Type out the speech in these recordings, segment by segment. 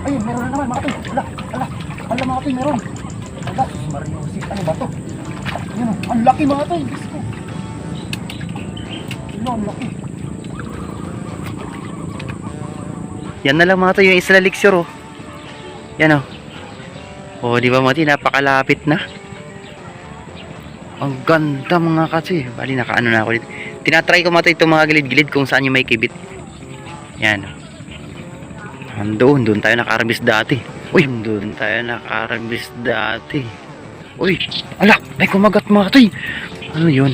Ayun, meron na naman mga toy. Ala mga toy, meron. Ala, Mariosi, ano ba to? Ayun, ang laki mga toy. Diyos ko. Ano, ang laki. Yan na lang mga toy, yung Isla Lixir oh. Yan oh. Oh, di ba mga toy, napakalapit na. Ang ganda mga kasi. Bali, nakaano na ako dito. Tinatry ko mga toy itong mga gilid-gilid kung saan yung may kibit. Yan. Doon tayo naka-harvest dati. Uy, doon tayo naka-harvest dati. Uy, ala, may kumagat mga toy. Ano yun?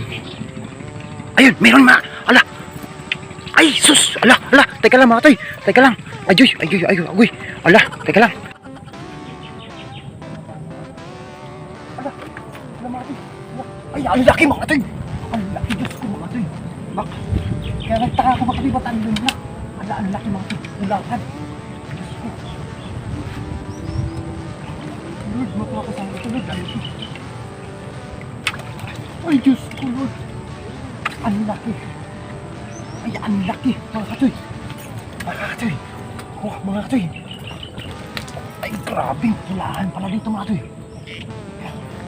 Ayun, meron mga. Ala. Ay, sus. Ala. Teka lang mga toy. Teka lang. Ayoy. Ala, teka lang. Ala mga toy. Ay, ang laki mga toy. Ang laki, Diyos ko mga toy. Kaya nagtaka ko mga toy, ba't ang laki? Ala, ang laki mga toy. Ulakan. Lord, mapapasama ito, Lord. Ay, Diyos ko, Lord. Ang laki. Ay, ang laki, mga katoy. Oh, mga katoy. Ay, grabing pulahan pala dito, mga katoy.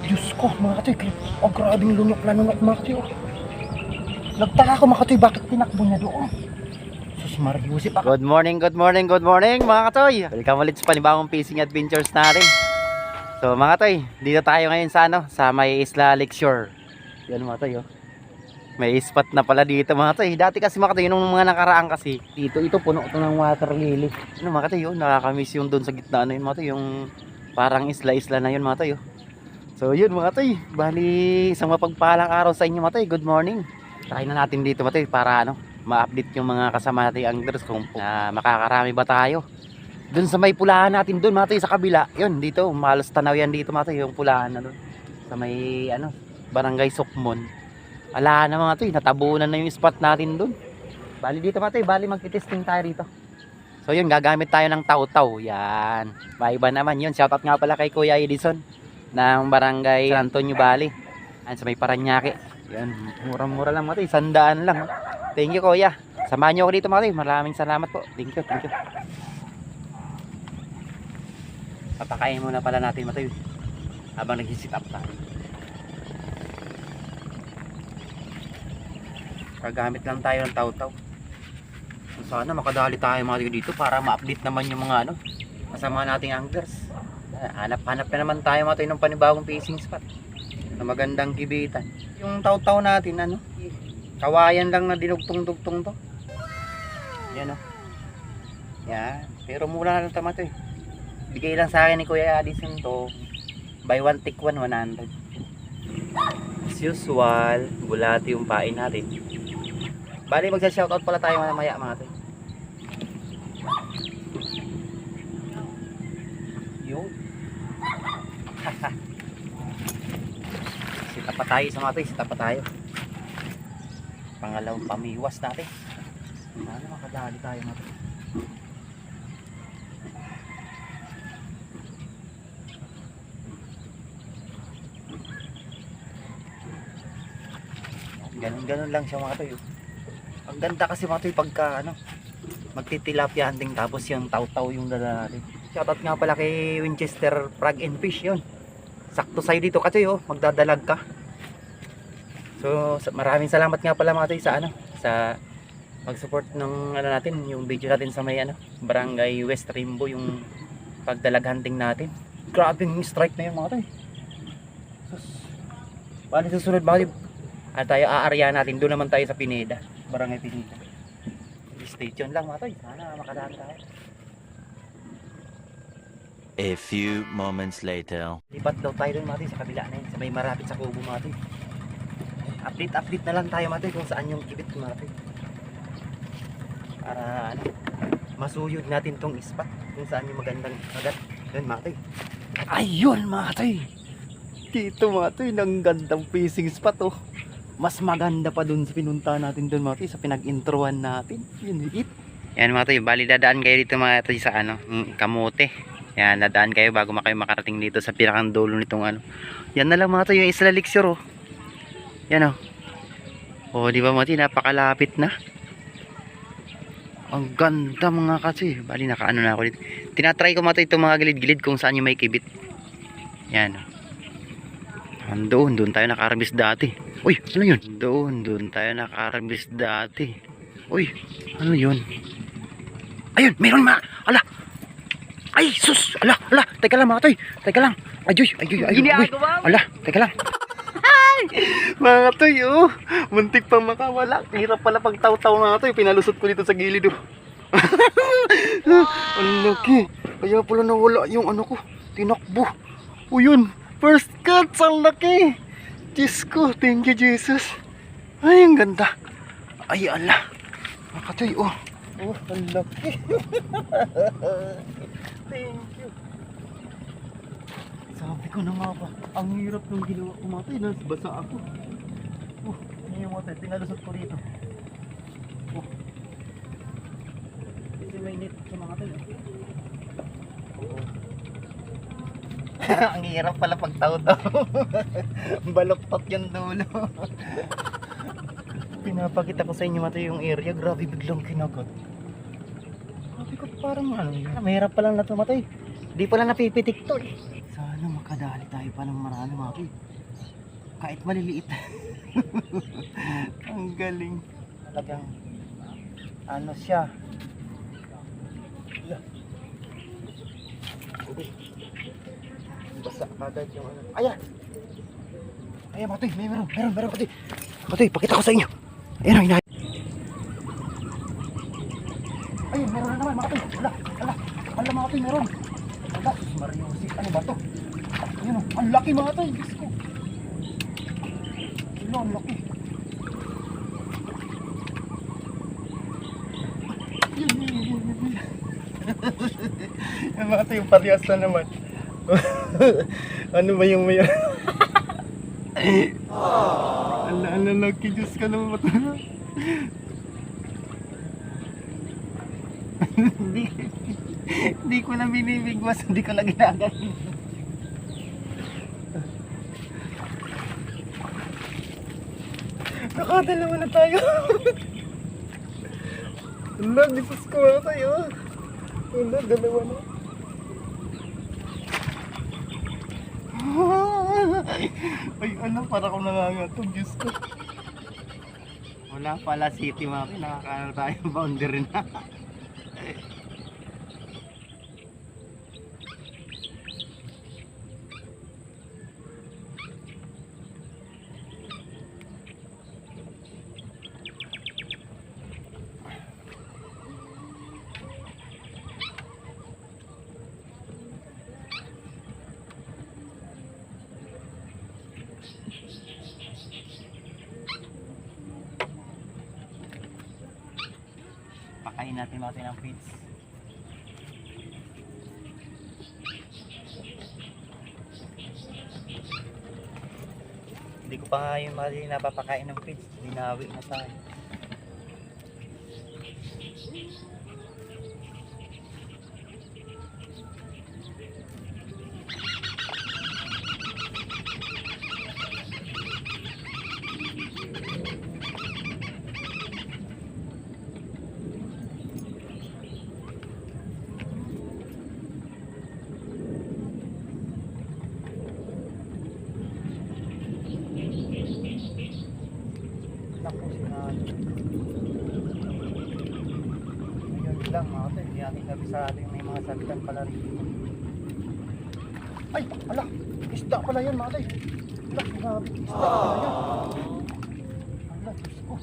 Diyos ko, mga katoy. Oh, grabing lunok na mga katoy. Oh. Nagtaka ko, mga katoy, bakit tinakbo niya doon? Sus, Mariusip ako. Good morning mga katoy. Welcome ulit sa panibagong fishing adventures natin. So mga katoy, dito tayo ngayon sa sa may Isla Lixir. Yan mga katoy oh. May spot na pala dito mga katoy. Dati kasi mga katoy, nung mga nakaraan kasi, ito puno to ng water lily. Ano mga katoy oh, nakakamiss yung doon sa gitna yun mga katoy, yung parang isla-isla na yun mga katoy oh. So yun mga katoy, bali isang mapagpalang araw sa inyo mga katoy. Good morning. Try na natin dito mga katoy para ma-update yung mga kasama nating anglers kung makakarami ba tayo. Doon sa may pulahan natin doon mga toy, sa kabila. Yun dito, malos tanaw yan dito mga toy, yung pulahan na doon. Sa may Barangay Sukmon. Ala na mga toy, natabunan na yung spot natin doon. Bali dito mga toy, bali magti-testing tayo dito. So yun, gagamit tayo ng taw-taw. Yan. Maiba naman yun. Shoutout nga pala kay Kuya Edison ng Barangay San Antonio Valley. Yan sa may Paranaque. Yan, mura-mura lang mga toy, 100 lang. Thank you Kuya. Samahan niyo ako dito mga toy. Maraming salamat po. Thank you. Papakain muna pala natin mga toy habang nag-sit up tayo. Gagamit lang tayo ng taw-taw. Sana makadali tayo mga toy dito para ma-update naman yung mga kasama nating anglers. Hanap-hanap na naman tayo mga toy ng panibagong fishing spot na magandang kibitan. Yung taw-taw natin kawayan lang na dinugtong-dugtong to. Yan o. Yan. Pero mura na lang tama to eh. Bigay lang sa akin ni Kuya Addison to. Buy one take one, 100. As usual, bulati yung pain natin. Bali magsa-shoutout pala tayo mamaya mga to. Yun. Sita pa tayo sa mga to. Sita pa tayo. Pangalawang pamiwas natin. Sana makadali tayo mga to. Ganun lang siya mga toy. Ang ganda kasi mga toy pagka magtitilapia hunting tapos yung taw-taw yung dala natin. Shoutout nga pala kay Winchester Frog and Fish yun. Sakto sa'yo dito kasi magdadalag ka. So maraming salamat nga pala mga toy sa sa mag-support ng natin, yung video natin sa may Barangay West Rainbow, yung pagdalag hunting natin. Grabe yung strike na yun mga toy. Bali susunod mga toy, tayo aarya natin, doon naman tayo sa Pineda, Barangay Pineda. Stay tuned lang mga toy, sana makadaan tayo. A few moments later. Lipat daw tayo doon mga toy, sa kabila na yun, sa may marapit sa kubo mga toy. Update na lang tayo mga toy kung saan yung kibit mga toy. Para masuyod natin tong spot kung saan yung magandang kagat. Yun mga toy. Ayun mga toy. Dito mga toy, ng gandang fishing spot Mas maganda pa dun sa pinunta natin dun mga toy, sa pinag-introan natin. Yun, higit. Yan mga toy, bali dadaan kayo dito mga toy sa Kamote. Yan, dadaan kayo bago kayo makarating dito sa pinakang dulo nitong Yan na lang mga toy, yung Isla Lixir Yan Oh, di ba mga toy, napakalapit na. Ang ganda mga kasi. Bali nakaano na ako dito. Tinatry ko mga itong mga gilid-gilid kung saan yung may kibit. Yan. Doon tayo nakarambis dati. Uy, ano yun? Doon tayo nakarambis dati. Uy, ano yun? Ayun, meron ala. Ay, sus, ala. Teka lang mga toy. Teka lang. Ayun. Ala, teka lang. Mga toy, oh. Muntik pang makawala. Hirap pala pag taw-taw mga toy. Pinalusot ko dito sa gilid, oh. Ang laki. Kaya pala nawala yung ano ko. Tinakbo. O yun. First cut. Ang laki. Diyos ko. Thank you, Jesus. Ay, ang ganda. Ay, ala. Mga toy, oh. Oh, ang laki. Thank you. Sabi ko na nga ba, ang hirap nung ginawa ko mga tayo, basa ako. Hindi yung mga tayo, pinalusot ko rito. Kasi may net sa mga tayo. Ang hirap pala pag tao-tao. Baloktot yung dulo. Pinapakita ko sa inyo mga tayo yung area, grabe biglang kinagat. Sabi ko parang ano yun, mahirap palang natumatay. Di pala napipitik to eh. Sana makadali tayo pa ng marami mga toy. Kahit maliliit. Ang galing. Talagang ano siya. Basa agad yung ano. Ayan! Ayan mga toy, meron mga toy. Mga toy, pakita ko sa inyo. Ayan ang inahin. Ayun, meron na naman mga toy. Ala mga toy, meron. Ala, sus Mariosi, ano ba to? Ayun o, ang laki mga toy, Diyos ko. Ano, ang laki. Yung mga toy, yung parehas na naman. Ano ba yung may... Ala, laki, Diyos ka naman mata. Hindi ko na binibigwas, hindi ko na ginagaling. Nakadalawa na tayo. Wala, Diyos ko na tayo. Wala, dalawa na. Ay, ano, para akong nangangatog, Diyos ko. Wala pala city mga nakakaano tayo, boundary na. Pakain natin mga ng feeds. Hindi ko pa nga yung mga napapakain ng feeds. Binawi na tayo. Tapos na yun lang mga ito, hindi natin kabisado yung may mga sabitan pala rin. Ay, ala, isda pala yan mga ito. Ala, grabe, isda pala yan. Ala, Diyos ko.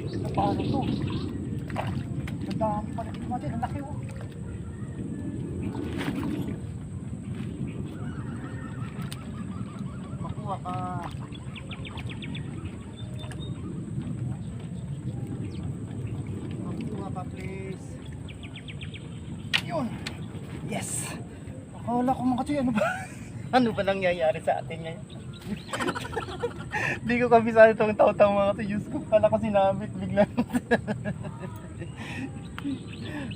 Ano paano to? Ang dami pala ito mga ito, ang laki oh. Makuha ka. Please. Yun. Yes. Akala ko mga kasi ano ba? Ano ba nangyayari sa atin ngayon? Hindi ko kabisado itong taw-taw mga kasi Diyos ko. Akala ko sinabit bigla.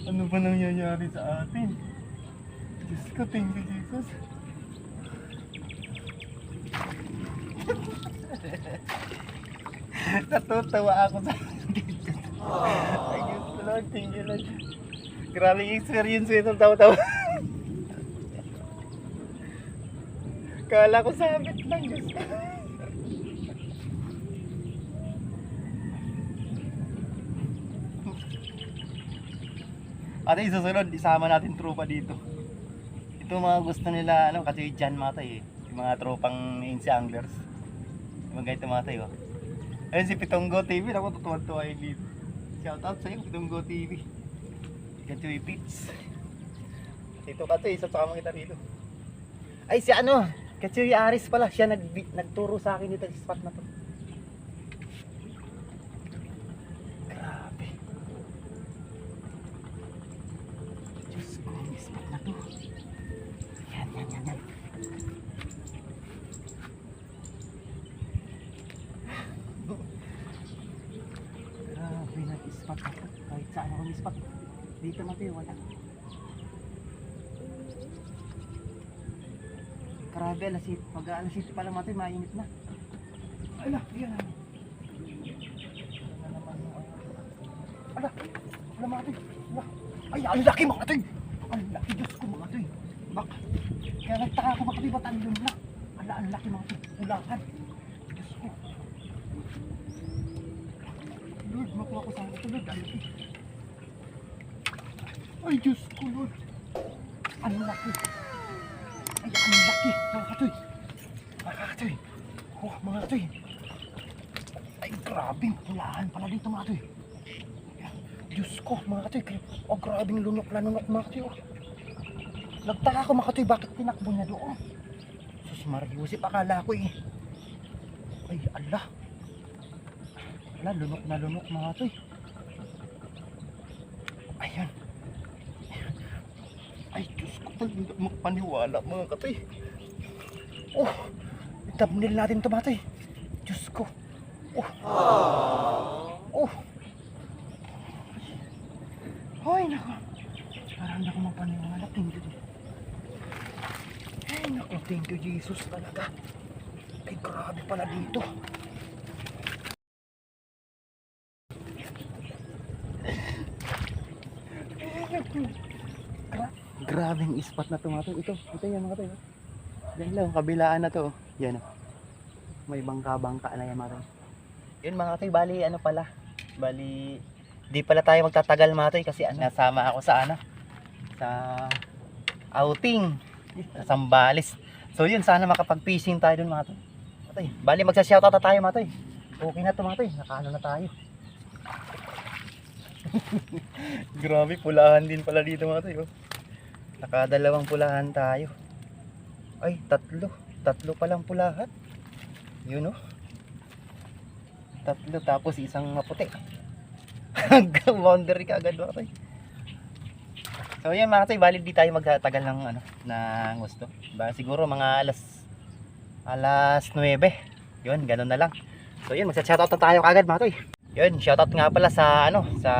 Ano ba nangyayari sa atin? Diyos ko, thank you Jesus. Natutuwa ako sa ay Diyos ko Lord. Thank you, Lord. Grabe yung experience ito. Tawa-tawa. Kala ko sabit lang. Diyos ko. Ate, susunod, isama natin tropa dito. Ito mga gusto nila, ano, kasi dyan mga tayo eh. Yung mga tropang NC Anglers. Yung mga ganito mga tayo. Ayun si Pitonggo TV, ako tutuwa-tuwa yun dito. Shout out sa'yo, Pitonggo TV. Kachoy Beats. Dito Kachoy, isa sa kamang kita rito. Ay si ano, Kachoy Aris pala, siya nagturo sa akin dito sa spot na to. Grabe. Diyos ko, yung spot na to. Yan. Grabe na spot na to. Kahit saan ako spot. Dito Mateo, wala. Grabe, mag-alas 7 pa lang Mateo, mainit na. Ala, yan. Ala, Mateo. Ala. Ay, ang laki mga Mateo. Ang laki, Diyos ko mga Mateo. Baka, kaya nagtaka ko Mateo, ba't ang na? Ala, ang laki mga Mateo. Ulakan. Diyos ko. Lord, makuha ko sa ito, Lord. Ay, Diyos ko, Lord. Ang laki. Ay, ang laki. Mga Katoy. Mga Katoy. Oh, mga Katoy. Ay, grabing pulahan pala dito, mga Katoy. Diyos ko, mga Katoy. Oh, grabing lunok-lanunok, mga Katoy. Oh. Nagtaka ko, mga Katoy, bakit tinakbo niya doon? Sus, Mariusip, akala ko eh. Ay, ala. Ala, lunok na lunok, mga Katoy. Ayan. Ay, Diyos ko, talaga magpaniwala mga Katoy. Oh, thumbnail natin ito, Katoy. Diyos ko. Oh. Ay, naku. Parang hindi ako magpaniwala. Thank you. Ay, naku, thank you, Jesus talaga. Ay, grabe pala dito. Grabing spot na to mga to. Ito yan mga to. Yan lang, kabilaan na to. Yan. May bangka-bangka na yan mga to. Yun mga to, bali ano pala. Bali, di pala tayo magtatagal mga to kasi nasama ako sa sa outing. Sa Sambales. So yun, sana makapag-fishing tayo dun mga to. Bali, magsa-shoutout na tayo mga to. Okay na to mga to. Nakaano na tayo. Grabe, pulahan din pala dito mga to. Nakadalawang pulahan tayo. Ay, tatlo palang pulahan. Yun o. Tatlo tapos isang maputi. Boundary ka agad ba? So yan mga toy, valid di tayo magtatagal ng na gusto. Siguro mga alas 9. Yun, ganun na lang. So yun, magsa-shoutout na tayo kagad mga toy. Yun, shoutout nga pala sa sa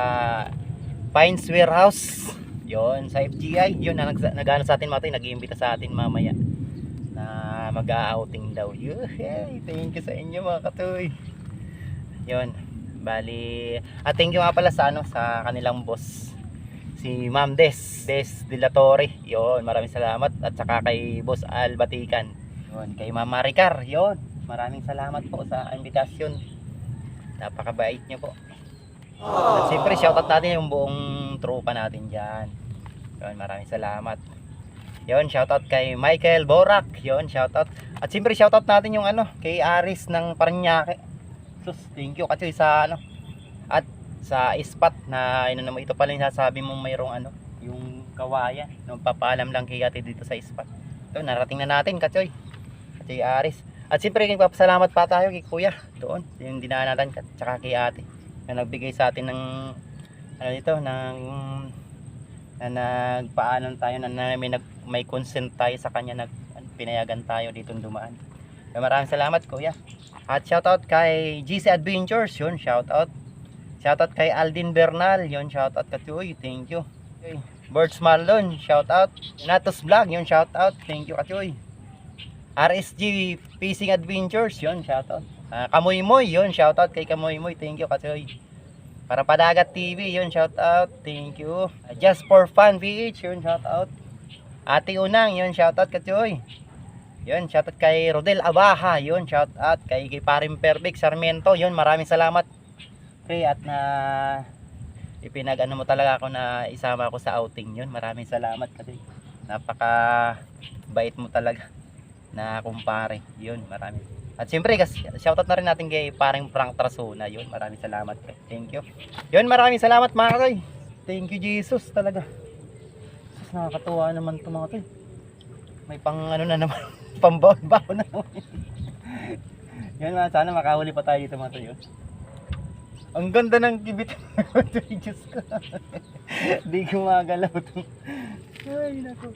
Pines Warehouse. Yun, sa FGI. Yun, nag-ano sa atin mga toy, nag-iimbita sa atin mamaya na mag-outing daw. Yay, thank you sa inyo mga katoy. Yun, bali, thank you nga pala sa sa kanilang boss, si Ma'am Des de la Torre. Yun, maraming salamat. At saka kay Boss Al Batikan. Yun, kay Ma'am Maricar. Yun, maraming salamat po sa invitation. Napakabait niyo po. At siyempre shoutout natin yung buong tropa natin dyan. Yun, maraming salamat. Yun, shoutout kay Michael Borak. Yun, shoutout. At siyempre shoutout natin yung kay Aris ng Paranaque. Sus, thank you kasi sa at sa spot na naman ito pala yung sasabi mong mayroong yung kawayan. Nung papaalam lang kay ate dito sa spot. Ito, narating na natin Kachoy. Kay Aris. At siyempre nagpapasalamat pa tayo kay Kuya doon, yung dinaanan natin, tsaka kay ate na nagbigay sa atin ng na nagpaalam tayo na may consent tayo sa kanya, pinayagan tayo dito dumaan. Kaya maraming salamat Kuya. At shoutout kay GC Adventures, yun, shoutout. Shoutout kay Aldin Bernal, yun, shoutout Kachoy, thank you. Okay. Birds Marlon, shoutout. Natos Vlog, yun, shoutout, thank you Kachoy. RSG Fishing Adventures, yun, shoutout. Kamoy Moy, yun, shoutout kay Kamoy Moy, thank you Kachoy. Para Padagat TV, yun, shout out. Thank you. Just for Fun PH, yun, shout out. Ate Unang, yun, shout out Katsoy. Yun, shout out kay Rodel Abaha, yun, shout out kay Paring Perfect Sarmiento, yun, maraming salamat. Okay, at na ipinag-ano mo talaga ako na isama ako sa outing, yun, maraming salamat kasi napaka bait mo talaga na kumpare, yun, maraming. At siyempre, shoutout na rin natin kay paring Frank Trasona. Yun, maraming salamat. Thank you. Yun, maraming salamat mga katoy. Thank you Jesus talaga. Sus, nakakatuwa naman ito mga katoy. May pang ano na naman, pambaon-baon na naman. Yun mga, sana makahuli pa tayo dito mga katoy. Ang ganda ng kibit. Diyos ko. Di ko magalaw ito. Ay, naku.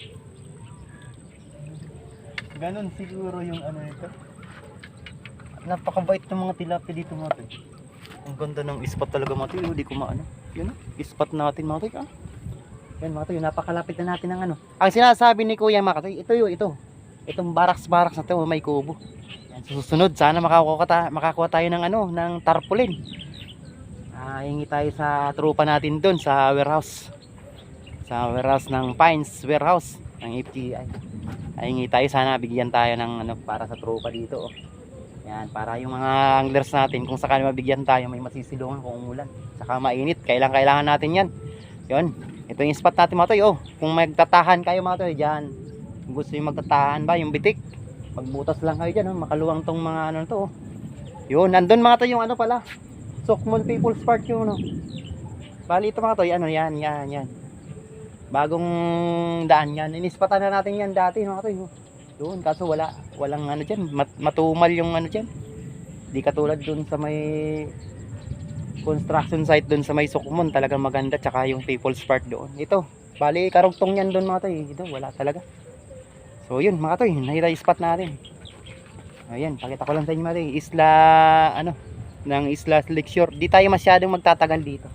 Ganon siguro yung ano ito. Napakabait ng mga tilapia dito mga toy. Ang ganda ng spot talaga mga toy. Hindi ko maano. Yun spot natin mga toy. Yan mga toy. Napakalapit na natin ng ano. Ang sinasabi ni Kuya mga toy. Ito. Itong baraks-baraks na to may kubo. Yan, susunod sana makakuha tayo ng ano. Ng tarpaulin. Hingi tayo sa tropa natin dun sa warehouse. Sa warehouse ng Pines Warehouse. Ng FGI. Hingi tayo sana bigyan tayo ng ano para sa tropa dito. Yan, para yung mga anglers natin kung sakali mabigyan tayo may masisilungan kung umulan. Saka mainit, kailangan natin yan. Yun, ito yung spot natin mga toy. Kung magtatahan kayo mga toy dyan, kung gusto yung magtatahan ba, yung bitik, magbutas lang kayo dyan, makaluwang tong mga ano to. Yun, nandun mga toy yung ano pala, Sokmon People's Park yung ano. Bali ito mga toy, ano yan. Bagong daan yan, inispatan na natin yan dati mga toy. Doon kaso walang ano diyan, matumal yung ano diyan. Di katulad doon sa may construction site doon sa may Sokmon, talagang maganda, tsaka yung People's Park doon. Ito, bali karugtong yan doon mga toy. Ito wala talaga. So yun mga toy, nakita yung spot natin. Ayan, pakita ko lang sa inyo mga toy, isla ano ng Isla Lakeshore. Di tayo masyadong magtatagal dito.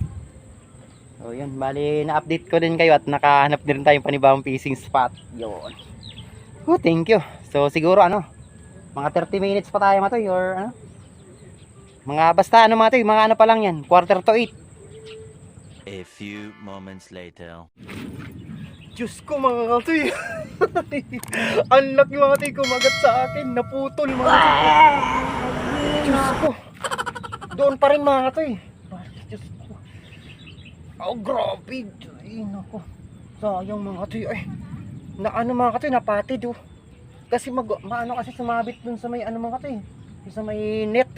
So yun, bali na-update ko din kayo at nakahanap din tayong panibagong fishing spot. Yun. Thank you. So siguro ano, mga 30 minutes pa tayo mga toy or ano. Mga basta ano mga toy, mga ano pa lang yan, 7:45. A few moments later. Diyos ko mga katoy. Ang laki mga katoy kumagat sa akin. Naputol mga katoy. Diyos ko. Doon pa rin mga katoy. Diyos ko. Oh grabe. Ay nako. Sayang mga katoy. Ay. Na ano mga katoy, napatid kasi maano kasi sumabit dun sa may ano mga katoy, sa may net.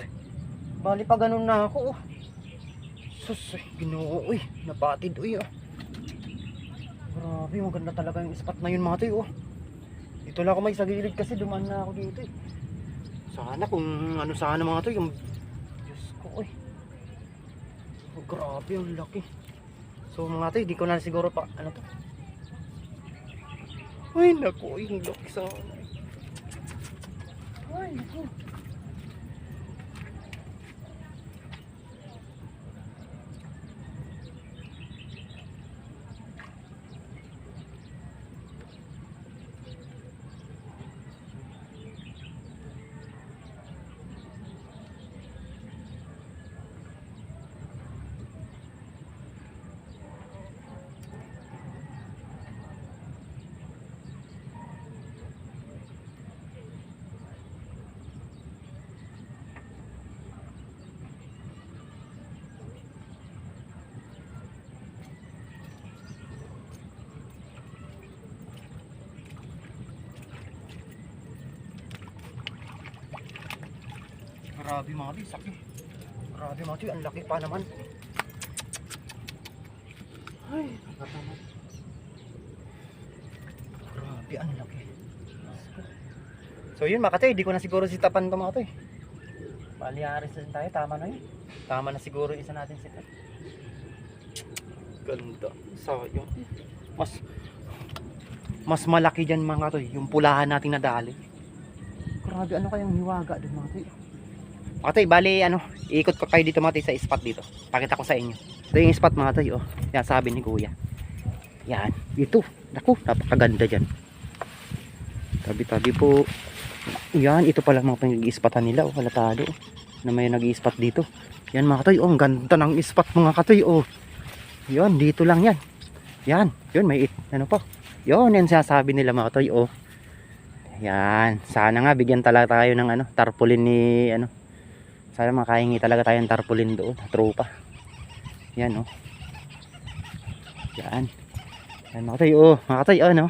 Bali pa ganun na ako sus, Ginoo, napatid grabe, maganda talaga yung spot na yun mga katoy. Dito lang ako may sa gilid kasi dumaan na ako dito sana kung ano sana mga katoy yung Diyos ko grabe ang laki. So mga katoy, di ko na siguro pa ano to. Ay naku, yung laki sa ay naku. Grabe mga toy, sakit. Grabe mga toy, ang laki pa naman. Ay, nakataman. Grabe, ang laki. So yun mga toy, di ko na siguro sitapan ito mga toy. Bali, aris na tayo, tama na yun. Tama na siguro isa natin sitap. Ganda, sayang. Mas malaki dyan mga toy, yung pulahan natin na dali. Grabe, ano kayang hiwaga doon mga toy. Mga toy, bali ano, iikot ko kayo dito mga toy sa spot dito. Pakita ko sa inyo. Ito yung spot mga toy, yan sabi ni kuya. Yan, ito. Naku, napakaganda dyan. Tabi-tabi po. Yan, ito pala mga pang-i-spotan nila, halatado. Na may nag-i-spot dito. Yan mga katoy, oh, ang ganda ng spot mga katoy, oh. Yun, dito lang yan. Yan, yun, may ano po. Yun, yan sinasabi nila mga katoy, oh. Yan, sana nga bigyan talaga tayo ng ano, tarpaulin ni ano. Sana makahingi talaga tayo ng tarpaulin doon, tropa. Yan, oh. Yan. Yan mga katoy, oh. Mga katoy, ano.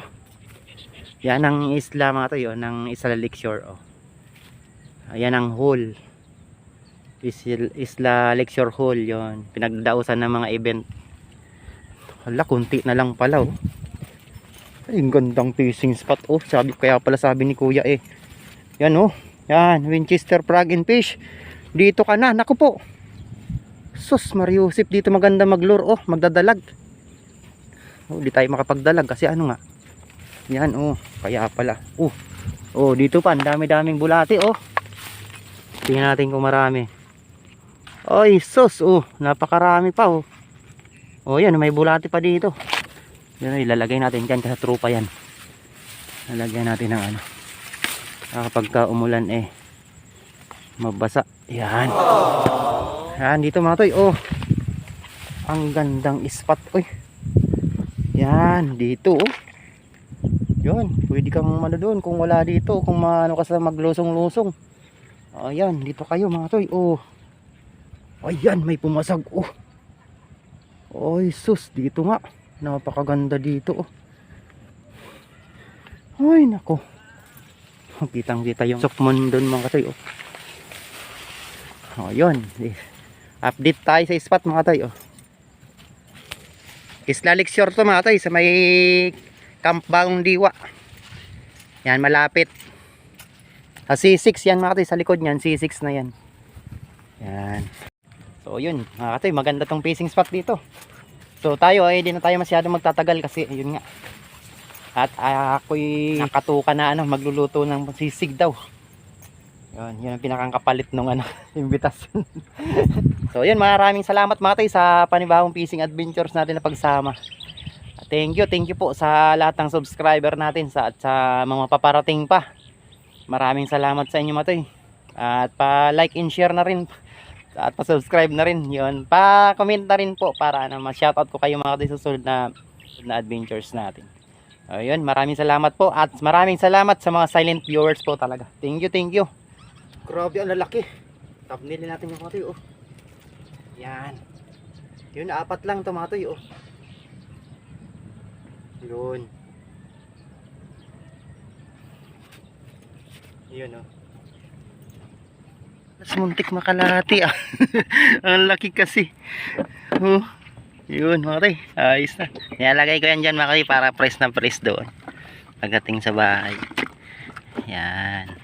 Yan ang isla mga katoy, oh, ng Isla Lakeshore, oh. Ayan ang hole. Isla Lakeshore Hall, yon pinagdausan ng mga event. Hala, kunti na lang pala, oh. Ay, ang gandang fishing spot, oh. Kaya pala sabi ni kuya, eh. Yan, oh. Yan, Winchester Frog and Fish. Dito ka na, naku po. Sus, Mariusip, dito maganda maglure, oh. Magdadalag. Oh, di tayo makapagdalag kasi ano nga. Yan, oh. Kaya pala. Oh, dito pa, ang dami-daming bulati, oh. Tingnan natin kung marami. Oy, sus, oh, napakarami pa, oh. Oh, yan, may bulati pa dito. Yan, ilalagay natin dyan sa trupa yan. Lalagyan natin ng ano. Kapag ka umulan, eh, mabasa. Yan. Yan, dito mga toy, oh. Ang gandang spot, oy. Yan, dito, oh. Yan, pwede kang ano doon kung wala dito, kung maano ka sa maglusong-lusong. Ayan, dito kayo mga toy, oh. Ayan, may pumasag, oh. Oy, sus, dito nga. Napakaganda dito, oh. Ay, nako. Kitang-kita yung sukmon doon mga katoy, oh. Ayun. Update tayo sa spot mga katoy, oh. Isla Lakeshore to mga katoy, sa may Camp Bagong Diwa. Yan, malapit. Sa C6 yan mga katoy, sa likod niyan, C6 na yan. Yan. So yun mga katoy, maganda tong fishing spot dito. So tayo ay hindi na tayo masyadong magtatagal kasi yun nga. At ako'y nakatuka na ano, magluluto ng sisig daw. Yun ang pinakang kapalit nung ano, invitation. So yun, maraming salamat mga katoy sa panibagong fishing adventures natin na pagsama. Thank you po sa lahat ng subscriber natin at sa mga paparating pa. Maraming salamat sa inyo mga katoy. At pa-like and share na rin. At pa-subscribe na rin, yun. Pa-comment na rin po para na ma-shoutout ko kayo mga katoy sa susunod na adventures natin. Ayun, maraming salamat po at maraming salamat sa mga silent viewers po talaga. Thank you. Grabe, ang lalaki. Thumbnail natin yung mga katoy, oh. Yan. Yun, 4 lang ito mga katoy, oh. Yun. Yun, oh. Mas muntik makalahati, ah. Ang laki kasi. Oh. Yun mga katoy, ayos na. Nilalagay ko yan dyan mga katoy para press na press doon pagdating sa bahay. Yan.